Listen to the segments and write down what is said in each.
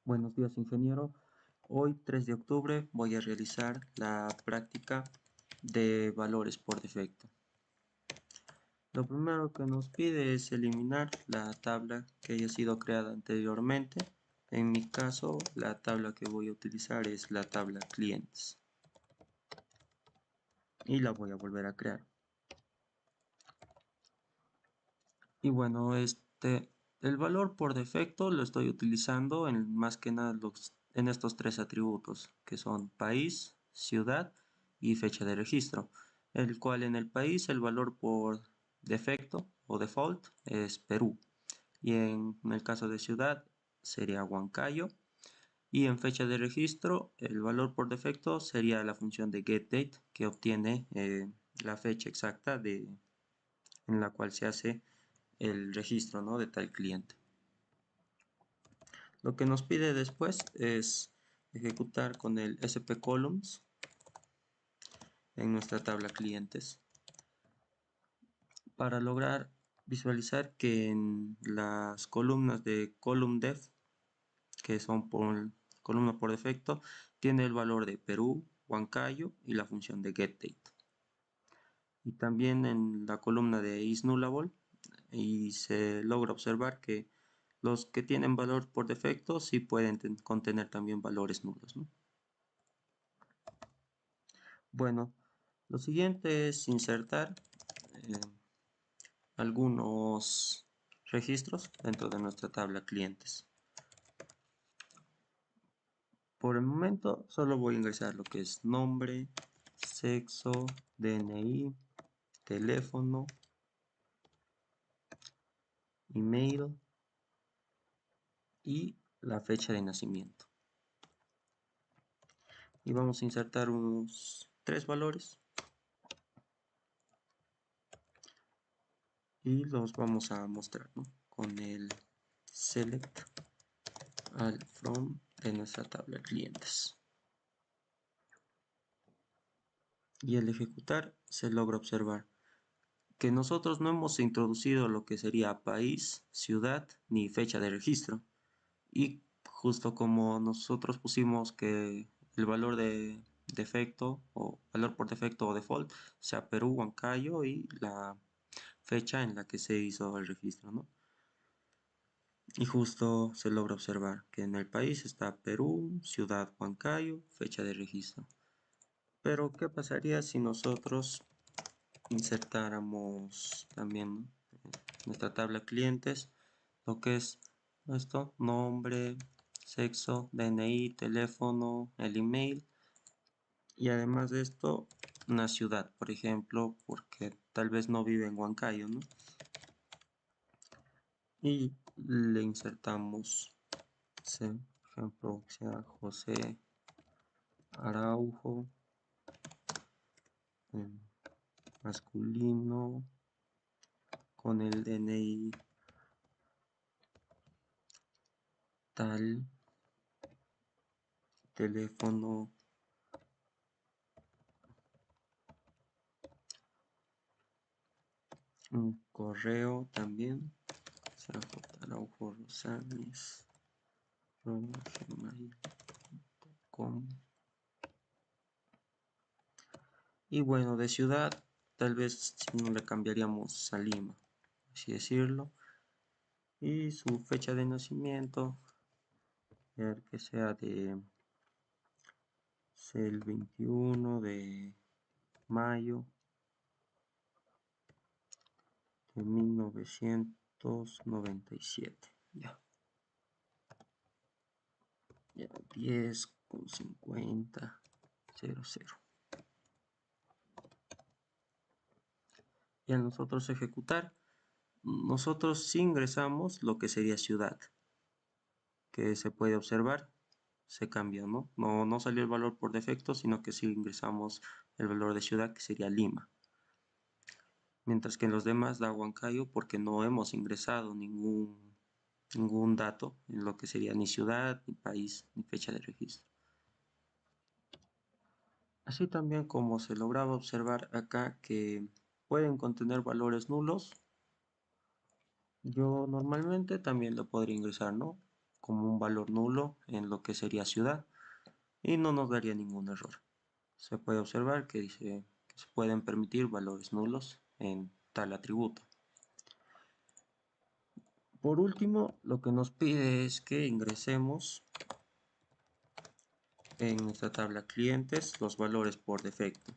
Buenos días, ingeniero. Hoy, 3 de octubre, voy a realizar la práctica de valores por defecto. Lo primero que nos pide es eliminar la tabla que haya sido creada anteriormente. En mi caso, la tabla que voy a utilizar es la tabla clientes. Y la voy a volver a crear. Y bueno, el valor por defecto lo estoy utilizando en más que nada en estos tres atributos, que son país, ciudad y fecha de registro, el cual en el país el valor por defecto o default es Perú, y en el caso de ciudad sería Huancayo, y en fecha de registro el valor por defecto sería la función de getDate, que obtiene la fecha exacta en la cual se hace el registro, ¿no?, de tal cliente. Lo que nos pide después es ejecutar con el SP_columns en nuestra tabla clientes para lograr visualizar que en las columnas de column_def, que son por columna por defecto, tiene el valor de Perú, Huancayo y la función de getDate. Y también en la columna de isNullable, y se logra observar que los que tienen valor por defecto sí pueden contener también valores nulos, ¿no? Bueno, lo siguiente es insertar eh, algunos registros dentro de nuestra tabla clientes. Por el momento solo voy a ingresar lo que es nombre, sexo, DNI, teléfono, email y la fecha de nacimiento. Y vamos a insertar unos 3 valores y los vamos a mostrar, ¿no?, con el select al from de nuestra tabla clientes. Y al ejecutar se logra observar que nosotros no hemos introducido lo que sería país, ciudad ni fecha de registro, y justo como nosotros pusimos que el valor de defecto o valor por defecto o default sea Perú, Huancayo y la fecha en la que se hizo el registro, ¿no? Y justo se logra observar que en el país está Perú, ciudad Huancayo, fecha de registro. Pero ¿qué pasaría si nosotros insertáramos también nuestra tabla clientes lo que es esto: nombre, sexo, DNI, teléfono, el email, y además de esto una ciudad, por ejemplo, porque tal vez no vive en Huancayo, ¿no? Y le insertamos, por ejemplo, que sea José Araujo, masculino, con el DNI tal, teléfono un correo también, jrosales@gmail.com. Y bueno, de ciudad tal vez no le cambiaríamos a Lima, así decirlo, y su fecha de nacimiento que sea el 21 de mayo de 1997. Ya 10:50:00. Y al nosotros ejecutar, nosotros sí ingresamos lo que sería ciudad, que se puede observar, se cambió, ¿no? No salió el valor por defecto, sino que sí ingresamos el valor de ciudad, que sería Lima. Mientras que en los demás da Huancayo porque no hemos ingresado ningún dato en lo que sería ni ciudad, ni país, ni fecha de registro. Así también como se lograba observar acá que pueden contener valores nulos, yo normalmente también lo podría ingresar, ¿no? como un valor nulo en lo que sería ciudad y no nos daría ningún error. Se puede observar que dice que se pueden permitir valores nulos en tal atributo. Por último, lo que nos pide es que ingresemos en nuestra tabla clientes los valores por defecto.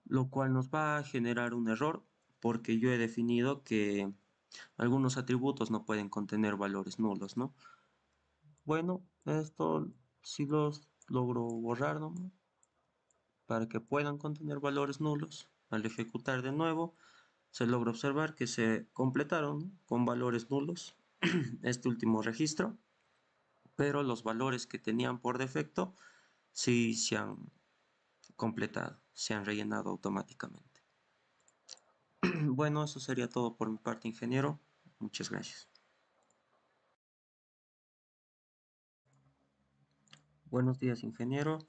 Lo cual nos va a generar un error porque yo he definido que algunos atributos no pueden contener valores nulos, ¿no? Bueno, esto sí los logro borrar, ¿no? Para que puedan contener valores nulos. Al ejecutar de nuevo, se logra observar que se completaron con valores nulos este último registro, pero los valores que tenían por defecto sí se han completado, se han rellenado automáticamente. Bueno, eso sería todo por mi parte, ingeniero. Muchas gracias. Buenos días, ingeniero.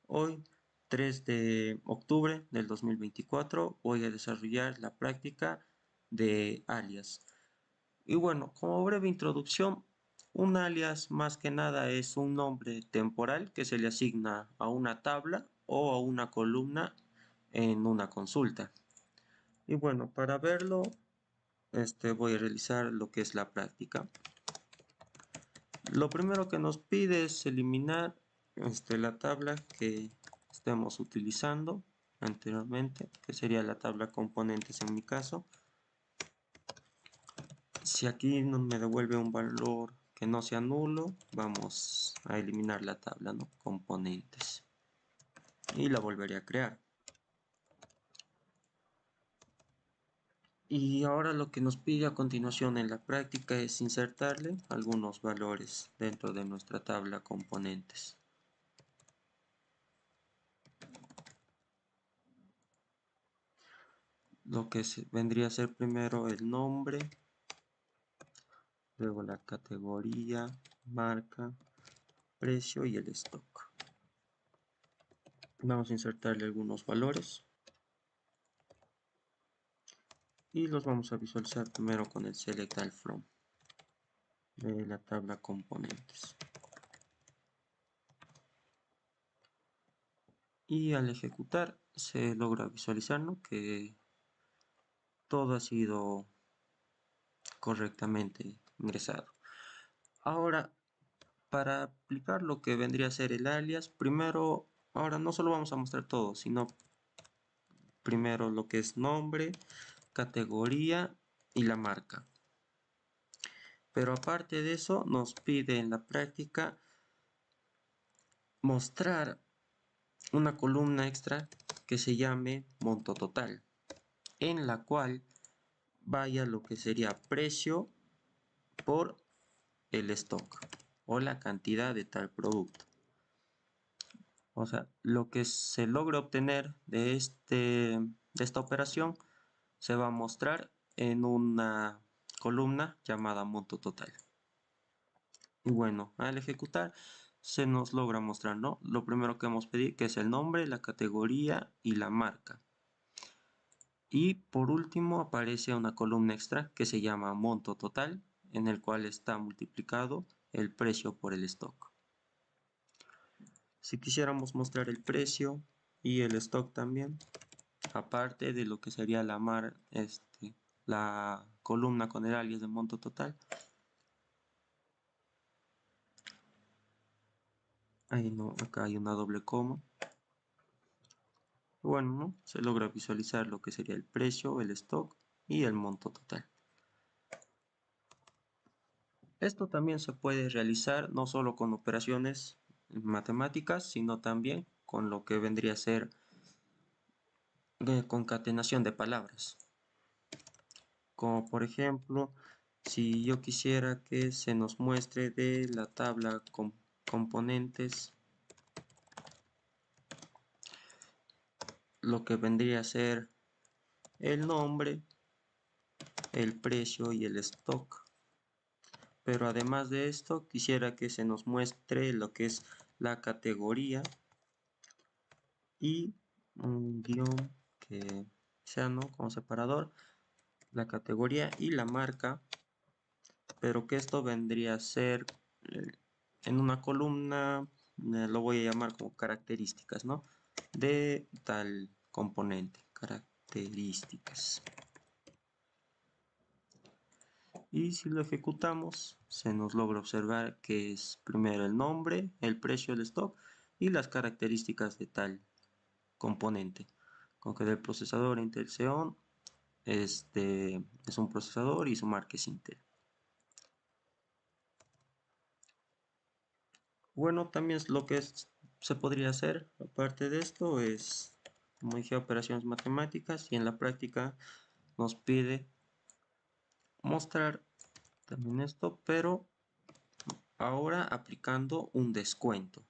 Hoy, 3 de octubre del 2024, voy a desarrollar la práctica de alias. Y bueno, como breve introducción, un alias más que nada es un nombre temporal que se le asigna a una tabla o a una columna en una consulta. Y bueno, para verlo, voy a realizar lo que es la práctica. Lo primero que nos pide es eliminar la tabla que estemos utilizando anteriormente, que sería la tabla componentes en mi caso. Si aquí no me devuelve un valor que no sea nulo, vamos a eliminar la tabla, ¿no? Componentes. Y la volveré a crear. Y ahora lo que nos pide a continuación en la práctica es insertarle algunos valores dentro de nuestra tabla componentes. Lo que vendría a ser primero el nombre, luego la categoría, marca, precio y el stock. Vamos a insertarle algunos valores y los vamos a visualizar primero con el select all from de la tabla componentes. Y al ejecutar se logra visualizar, ¿no?, que todo ha sido correctamente ingresado. Ahora, para aplicar lo que vendría a ser el alias, primero, ahora no solo vamos a mostrar todo, sino primero lo que es nombre, categoría y la marca. Pero aparte de eso, nos pide en la práctica mostrar una columna extra que se llame monto total, en la cual vaya lo que sería precio por el stock o la cantidad de tal producto. O sea, lo que se logra obtener de esta operación se va a mostrar en una columna llamada monto total. Y bueno, al ejecutar se nos logra mostrar, ¿no?, lo primero que hemos pedido, que es el nombre, la categoría y la marca. Y por último aparece una columna extra que se llama monto total, en el cual está multiplicado el precio por el stock. Si quisiéramos mostrar el precio y el stock también, aparte de lo que sería la columna con el alias de monto total, ahí no, acá hay una doble coma. Bueno, ¿no?, se logra visualizar lo que sería el precio, el stock y el monto total. Esto también se puede realizar no solo con operaciones matemáticas, sino también con lo que vendría a ser concatenación de palabras. Como por ejemplo, si yo quisiera que se nos muestre de la tabla con componentes lo que vendría a ser el nombre, el precio y el stock. Pero además de esto, quisiera que se nos muestre lo que es la categoría y un guión que sea, ¿no?, como separador, la categoría y la marca, pero que esto vendría a ser en una columna, lo voy a llamar como características, ¿no? De tal componente, características. Y si lo ejecutamos, se nos logra observar que es primero el nombre, el precio del stock y las características de tal componente. Con que del procesador Intel Xeon es un procesador y su marca es Intel. Bueno, también es lo que se podría hacer, aparte de esto, es, como dije, operaciones matemáticas y en la práctica nos pide mostrar también esto, pero ahora aplicando un descuento,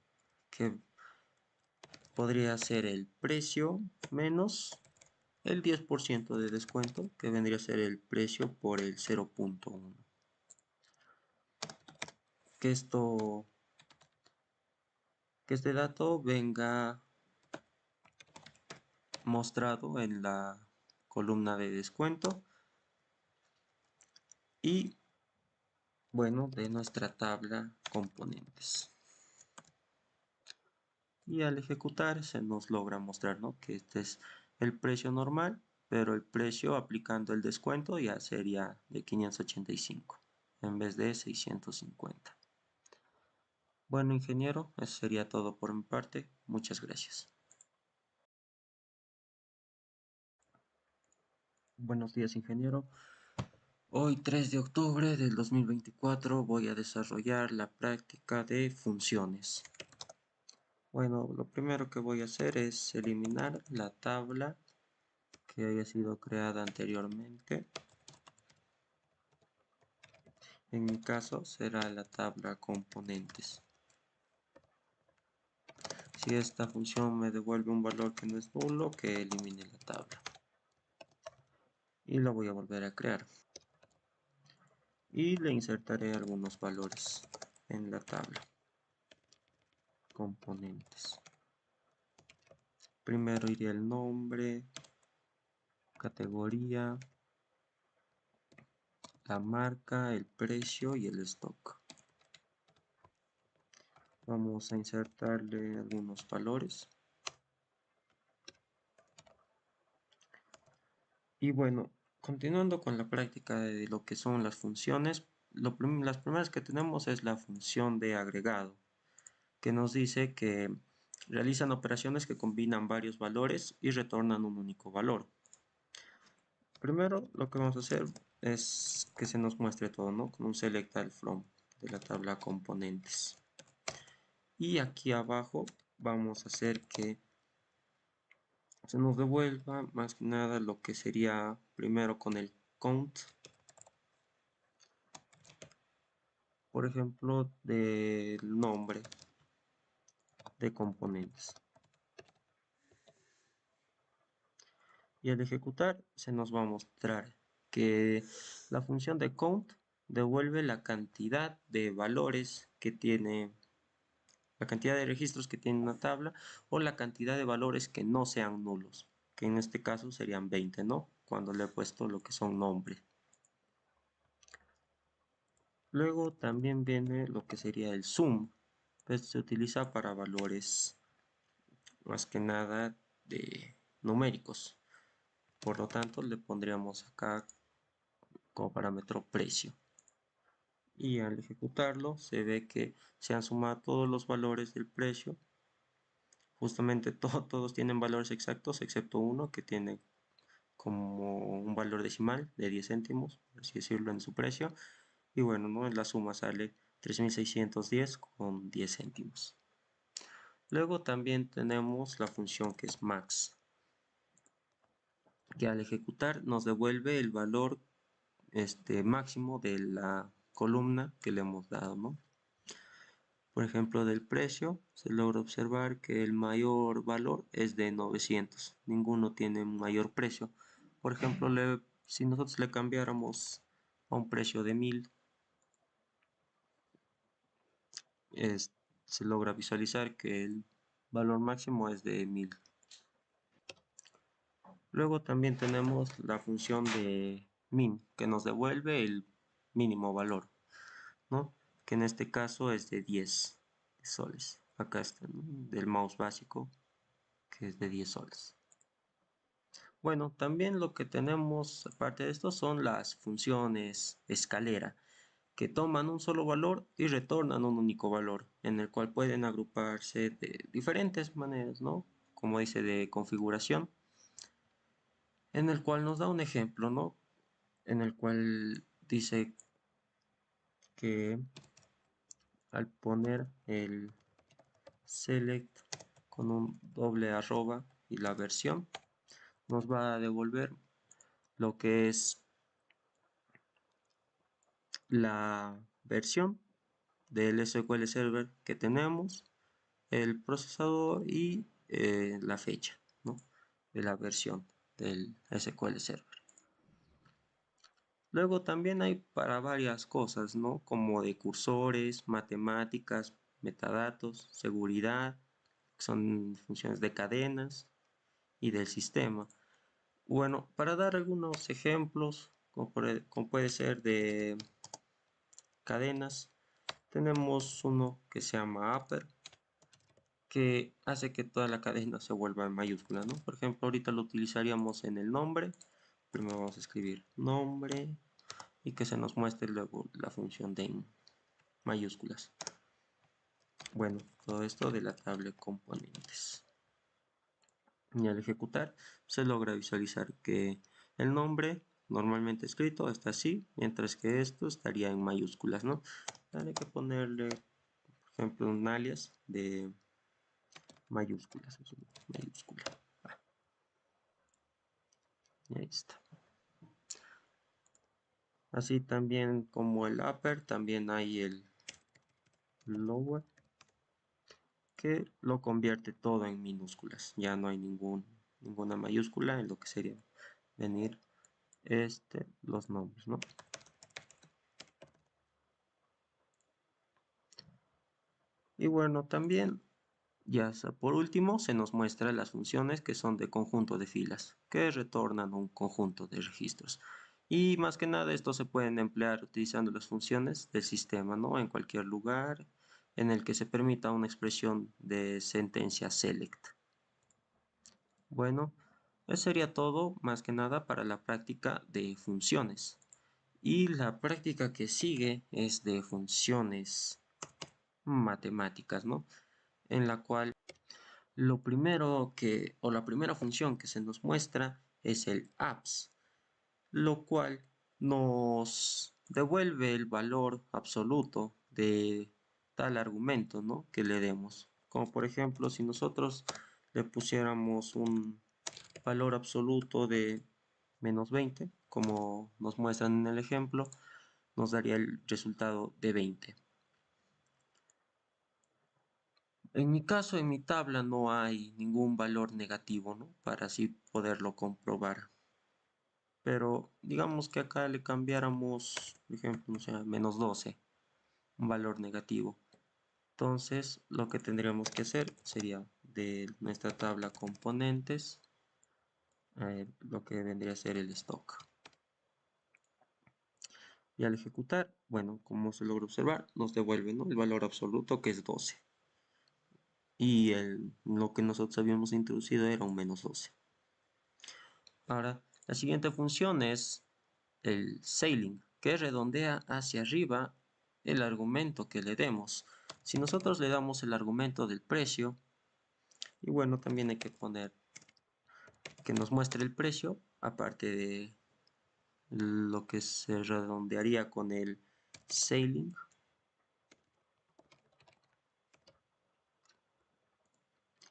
que podría ser el precio menos el 10% de descuento, que vendría a ser el precio por el 0.1. Que este dato venga mostrado en la columna de descuento y bueno, de nuestra tabla componentes. Y al ejecutar se nos logra mostrar, ¿no?, que este es el precio normal, pero el precio aplicando el descuento ya sería de 585 en vez de 650. Bueno, ingeniero, eso sería todo por mi parte. Muchas gracias. Buenos días, ingeniero. Hoy, 3 de octubre del 2024, voy a desarrollar la práctica de funciones. Bueno, lo primero que voy a hacer es eliminar la tabla que haya sido creada anteriormente. En mi caso será la tabla componentes. Si esta función me devuelve un valor que no es nulo, que elimine la tabla. Y la voy a volver a crear. Y le insertaré algunos valores en la tabla componentes. Primero iría el nombre, categoría, la marca, el precio y el stock. Vamos a insertarle algunos valores. Y bueno, continuando con la práctica de lo que son las funciones, las primeras que tenemos es la función de agregado, que nos dice que realizan operaciones que combinan varios valores y retornan un único valor. Primero lo que vamos a hacer es que se nos muestre todo, ¿no?, con un select all from de la tabla componentes. Y aquí abajo vamos a hacer que se nos devuelva más que nada lo que sería primero con el count, por ejemplo, del nombre de componentes. Y al ejecutar se nos va a mostrar que la función de count devuelve la cantidad de valores que tiene, la cantidad de registros que tiene una tabla o la cantidad de valores que no sean nulos, que en este caso serían 20, ¿no?, cuando le he puesto lo que son nombres. Luego también viene lo que sería el sum. Esto se utiliza para valores más que nada de numéricos. Por lo tanto, le pondríamos acá como parámetro precio. Y al ejecutarlo se ve que se han sumado todos los valores del precio. Justamente todos tienen valores exactos excepto uno que tiene como un valor decimal de 10 céntimos, por así decirlo, en su precio. Y bueno, ¿no?, en la suma sale 3610 con 10 céntimos. Luego también tenemos la función que es max, que al ejecutar nos devuelve el valor máximo de la columna que le hemos dado, ¿no? Por ejemplo, del precio se logra observar que el mayor valor es de 900, ninguno tiene un mayor precio. Por ejemplo, si nosotros le cambiáramos a un precio de 1000, se logra visualizar que el valor máximo es de 1000. Luego también tenemos la función de min, que nos devuelve el mínimo valor, ¿no? Que en este caso es de 10 soles. Acá está, ¿no? Del mouse básico, que es de 10 soles. Bueno, también lo que tenemos aparte de esto son las funciones escalera, que toman un solo valor y retornan un único valor, en el cual pueden agruparse de diferentes maneras, ¿no? Como dice, de configuración, en el cual nos da un ejemplo, ¿no? En el cual dice que al poner el select con un doble arroba y la versión, nos va a devolver lo que es la versión del SQL Server que tenemos, el procesador y la fecha, ¿no? De la versión del SQL Server. Luego también hay para varias cosas, ¿no? Como de cursores, matemáticas, metadatos, seguridad, que son funciones de cadenas y del sistema. Bueno, para dar algunos ejemplos, como puede ser de cadenas, tenemos uno que se llama upper, que hace que toda la cadena se vuelva en mayúscula, ¿no? Por ejemplo, ahorita lo utilizaríamos en el nombre. Primero vamos a escribir nombre y que se nos muestre luego la función de en mayúsculas. Bueno, todo esto de la tabla componentes. Y al ejecutar se logra visualizar que el nombre normalmente escrito está así, mientras que esto estaría en mayúsculas, ¿no? Hay que ponerle, por ejemplo, un alias de mayúsculas, mayúscula. Y ahí está. Así también como el upper, también hay el lower, que lo convierte todo en minúsculas. Ya no hay ninguna mayúscula en lo que sería venir los nombres, ¿no? Y bueno, también, ya por último, se nos muestra las funciones que son de conjunto de filas, que retornan un conjunto de registros. Y más que nada, esto se pueden emplear utilizando las funciones del sistema, ¿no? En cualquier lugar en el que se permita una expresión de sentencia select. Bueno, eso sería todo, más que nada, para la práctica de funciones. Y la práctica que sigue es de funciones matemáticas, ¿no? En la cual lo primero o la primera función que se nos muestra es el abs, lo cual nos devuelve el valor absoluto de tal argumento, ¿no? Que le demos. Como por ejemplo, si nosotros le pusiéramos un valor absoluto de menos 20, como nos muestran en el ejemplo, nos daría el resultado de 20. En mi caso, en mi tabla no hay ningún valor negativo, ¿no? Para así poderlo comprobar. Pero digamos que acá le cambiáramos, por ejemplo, no sé, menos 12, un valor negativo. Entonces, lo que tendríamos que hacer sería de nuestra tabla componentes, lo que vendría a ser el stock. Y al ejecutar, bueno, como se logra observar, nos devuelve, ¿no? El valor absoluto, que es 12. Y lo que nosotros habíamos introducido era un menos 12. Ahora, la siguiente función es el sailing, que redondea hacia arriba el argumento que le demos. Si nosotros le damos el argumento del precio, y bueno, también hay que poner que nos muestre el precio, aparte de lo que se redondearía con el sailing.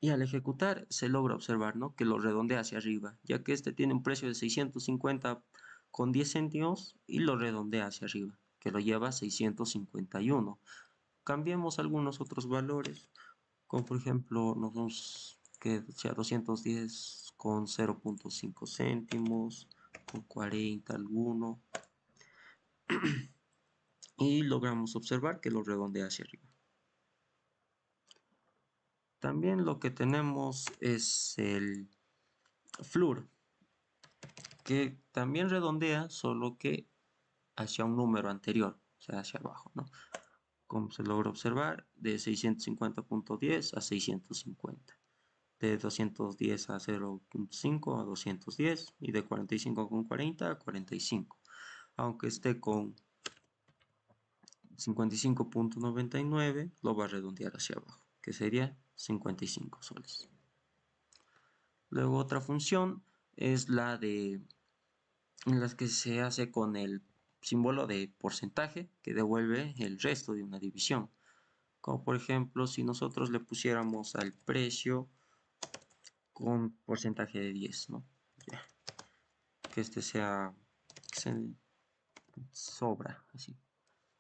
Y al ejecutar se logra observar, ¿no? Que lo redondea hacia arriba, ya que este tiene un precio de 650 con 10 céntimos y lo redondea hacia arriba, que lo lleva a 651. Cambiemos algunos otros valores, como por ejemplo, nos vamos que sea 210 con 0.5 céntimos, con 40 alguno, y logramos observar que lo redondea hacia arriba. También lo que tenemos es el floor, que también redondea, solo que hacia un número anterior, o sea, hacia abajo, ¿no? Como se logra observar, de 650.10 a 650, de 210 a 0.5 a 210 y de 45,40 a 45, aunque esté con 55.99 lo va a redondear hacia abajo, que sería 55 soles. Luego otra función es la de en las que se hace con el símbolo de porcentaje que devuelve el resto de una división. Como por ejemplo, si nosotros le pusiéramos al precio con porcentaje de 10, ¿no? Ya. Que este sea, que se sobra, así.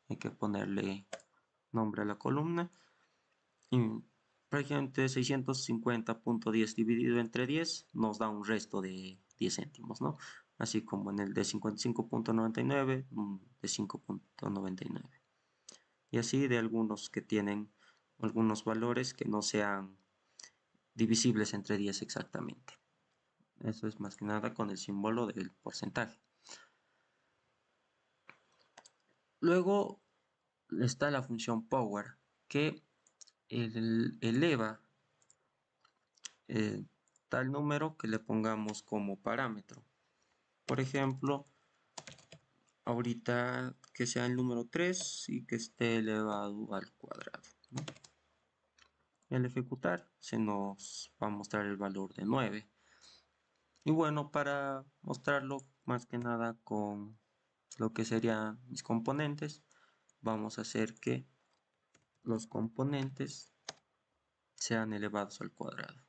Hay que ponerle nombre a la columna. Y prácticamente 650.10 dividido entre 10 nos da un resto de 10 céntimos, ¿no? Así como en el de 55.99, de 5.99. Y así de algunos que tienen algunos valores que no sean divisibles entre 10 exactamente. Eso es más que nada con el símbolo del porcentaje. Luego está la función power, que eleva tal número que le pongamos como parámetro. Por ejemplo, ahorita que sea el número 3 y que esté elevado al cuadrado, ¿no? Y al ejecutar se nos va a mostrar el valor de 9. Y bueno, para mostrarlo más que nada con lo que serían mis componentes, vamos a hacer que los componentes sean elevados al cuadrado.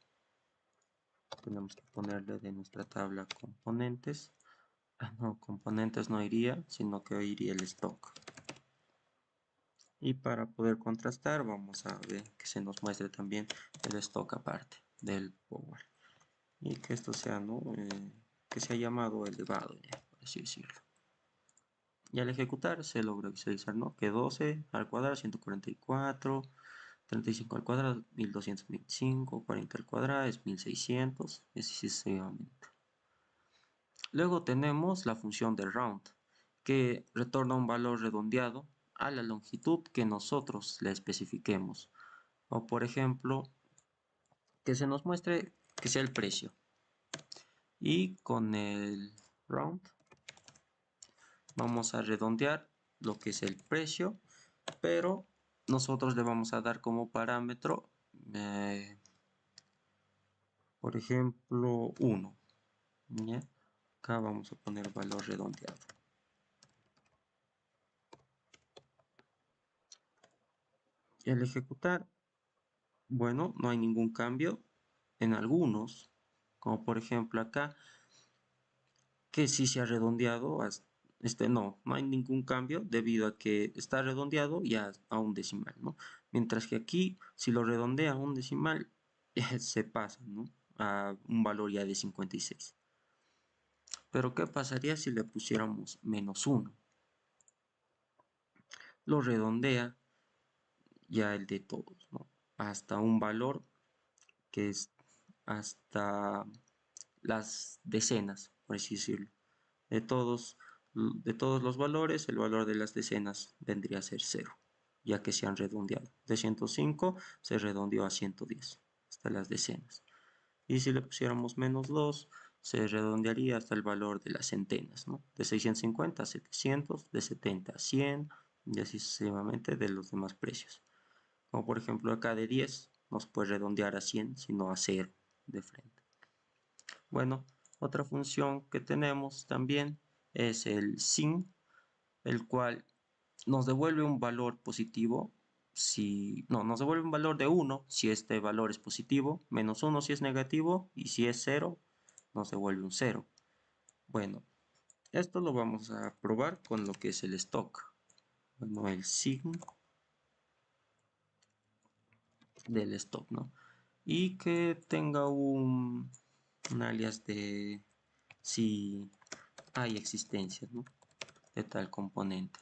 Tenemos que ponerle de nuestra tabla componentes. No, componentes no iría, sino que iría el stock. Y para poder contrastar, vamos a ver que se nos muestre también el stock aparte del power. Y que esto sea, ¿no? Que sea llamado elevado, ya, por así decirlo. Y al ejecutar se logra visualizar, ¿no? Que 12 al cuadrado, 144, 35 al cuadrado, 1225, 40 al cuadrado es 1600, y así sucesivamente. Luego tenemos la función de round, que retorna un valor redondeado a la longitud que nosotros le especifiquemos. O por ejemplo, que se nos muestre que sea el precio. Y con el round vamos a redondear lo que es el precio, pero nosotros le vamos a dar como parámetro, por ejemplo, 1. ¿Ya? Acá vamos a poner valor redondeado. Y al ejecutar, bueno, no hay ningún cambio en algunos, como por ejemplo acá, que sí se ha redondeado, no hay ningún cambio debido a que está redondeado ya a un decimal, ¿no? Mientras que aquí, si lo redondea a un decimal, se pasa, ¿no? A un valor ya de 56. Pero ¿qué pasaría si le pusiéramos -1? Lo redondea ya el de todos, ¿no? Hasta un valor que es hasta las decenas, por así decirlo. De todos, de todos los valores, el valor de las decenas vendría a ser 0, ya que se han redondeado. De 105 se redondeó a 110, hasta las decenas. Y si le pusiéramos -2, se redondearía hasta el valor de las centenas, ¿no? De 650 a 700, de 70 a 100, y así sucesivamente de los demás precios. Como por ejemplo acá de 10, nos puede redondear a 100, sino a 0 de frente. Bueno, otra función que tenemos también es el sin, el cual nos devuelve un valor positivo nos devuelve un valor de 1 si este valor es positivo, -1 si es negativo, y si es 0, nos devuelve un 0. Bueno, esto lo vamos a probar con lo que es el stock. Bueno, el sin del stock, ¿no? Y que tenga un alias de si hay existencia, ¿no? De tal componente.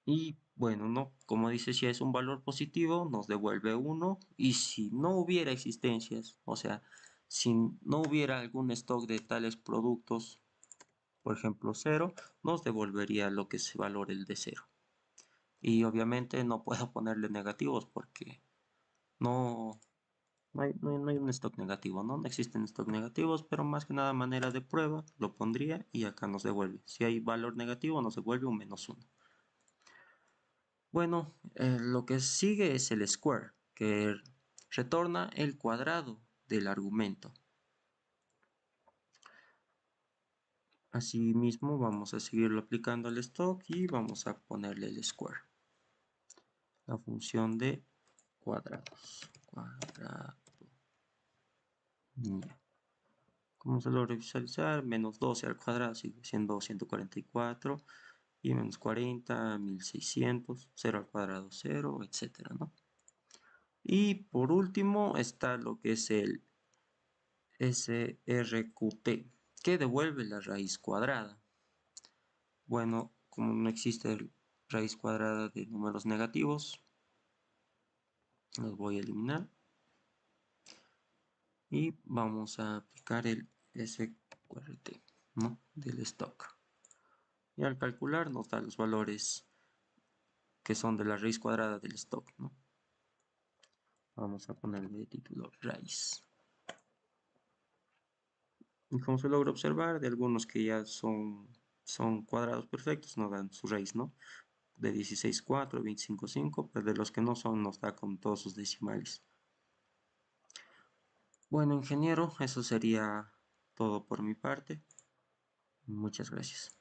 Y bueno, ¿no? Como dice, si es un valor positivo, nos devuelve 1. Y si no hubiera existencias, o sea, Si no hubiera algún stock de tales productos, por ejemplo 0, nos devolvería lo que se valore el de 0. Y obviamente no puedo ponerle negativos porque no, no hay un stock negativo, ¿no? No existen stock negativos, pero más que nada manera de prueba lo pondría y acá nos devuelve. Si hay valor negativo nos devuelve un -1. Bueno, lo que sigue es el square, que retorna el cuadrado del argumento. Asimismo vamos a seguirlo aplicando al stock y vamos a ponerle el square. La función de cuadrados. Cuadrado. ¿Cómo se logra visualizar? Menos 12 al cuadrado sigue siendo 144 y menos 40, 1600, 0 al cuadrado 0, etcétera, ¿no? Y por último está lo que es el SRQT, que devuelve la raíz cuadrada. Bueno, como no existe raíz cuadrada de números negativos, los voy a eliminar y vamos a aplicar el SQRT, ¿no? Del stock. Y al calcular nos da los valores que son de la raíz cuadrada del stock, ¿no? Vamos a ponerle de título raíz. Y como se logra observar, de algunos que ya son cuadrados perfectos, nos dan su raíz, ¿no? De 16,4, 25,5, pero de los que no son nos da con todos sus decimales. Bueno, ingeniero, eso sería todo por mi parte. Muchas gracias.